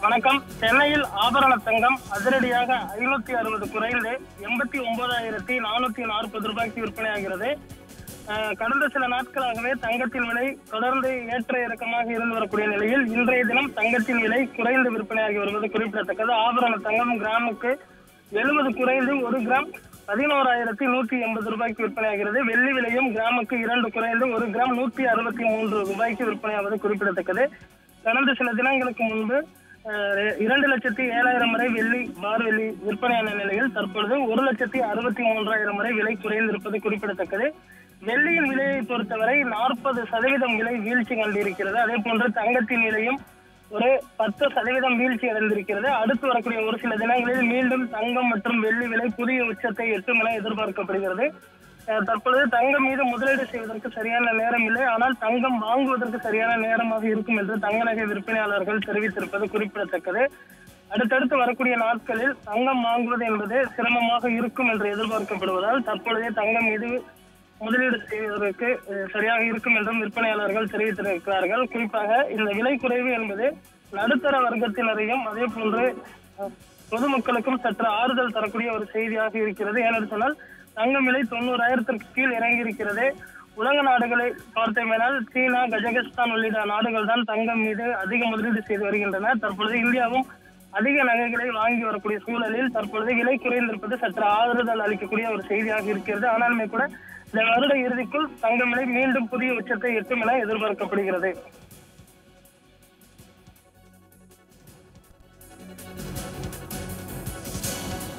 வணக்கம். சென்னையில் ஆபரண தங்கம் அதிரடியாக 560 குறைந்து 89,440 ரூபாய்க்கு விற்பனையாகிறது. கடந்த சில நாட்களாகவே தங்கத்தின் விலை தொடர்ந்து ஏற்ற இறக்கமாக இருந்து வரக்கூடிய நிலையில் இன்றைய தினம் தங்கத்தின் விலை குறைந்து விற்பனையாகி வருவது குறிப்பிடத்தக்கது. ஆபரண தங்கம் கிராமுக்கு 70 குறைந்து 1 கிராம் 11,180 ரூபாய்க்கு விற்பனையாகிறது. வெள்ளி விலையும் கிராமுக்கு 2 குறைந்து 1 கிராம் 163 ரூபாய்க்கு விற்பனையாவது குறிப்பிடத்தக்கது. கடந்த சில தினங்களுக்கு முன்பு 2,07,000 வரை வெள்ளி பார் வெள்ளி விற்பனையான நிலையில் தற்பொழுது 1,63,000 வரை விலை குறைந்திருப்பது குறிப்பிடத்தக்கது. வெள்ளியின் விலையை பொறுத்தவரை 40% விலை வீழ்ச்சி கண்டிருக்கிறது. அதே போன்று தங்கத்தின் விலையும் ஒரு 10% வீழ்ச்சி அடைந்திருக்கிறது. அடுத்து வரக்கூடிய ஒரு சில தினங்களில் மீண்டும் தங்கம் மற்றும் வெள்ளி விலை புதிய உச்சத்தை எட்டும் என எதிர்பார்க்கப்படுகிறது. தற்பொழுது தங்கம் மீது முதலீடு செய்வதற்கு சரியான நேரம் இல்லை, ஆனால் தங்கம் வாங்குவதற்கு சரியான நேரமாக இருக்கும் என்று தங்க நகை விற்பனையாளர்கள் தெரிவித்திருப்பது குறிப்பிடத்தக்கது. அடுத்தடுத்து வரக்கூடிய நாட்களில் தங்கம் வாங்குவது என்பது சிரமமாக இருக்கும் என்று எதிர்பார்க்கப்படுவதால் தற்பொழுதே தங்கம் மீது முதலீடு செய்வதற்கு சரியாக இருக்கும் என்றும் விற்பனையாளர்கள் தெரிவித்திருக்கிறார்கள். குறிப்பாக இந்த விலை குறைவு என்பது நடுத்தர வர்க்கத்தினரையும் அதே போன்று பொதுமக்களுக்கும் சற்று ஆறுதல் தரக்கூடிய ஒரு செய்தியாக இருக்கிறது. ஏனென்று சொன்னால் தங்கம் விலை 90,000 கீழ் இறங்கி இருக்கிறது. உலக நாடுகளை பார்த்தோமேனால் சீனா, கஜகஸ்தான் உள்ளிட்ட நாடுகள் தான் தங்கம் மீது அதிக முதலீடு செய்து வருகின்றன. தற்பொழுது இந்தியாவும் அதிக நகைகளை வாங்கி வரக்கூடிய சூழலில் தற்பொழுது விலை குறைந்திருப்பது சற்று ஆறுதல் அளிக்கக்கூடிய ஒரு செய்தியாக இருக்கிறது. ஆனாலுமே கூட இந்த வருட இறுதிக்குள் தங்கம் விலை மீண்டும் புதிய உச்சத்தை எட்டும் என எதிர்பார்க்கப்படுகிறது.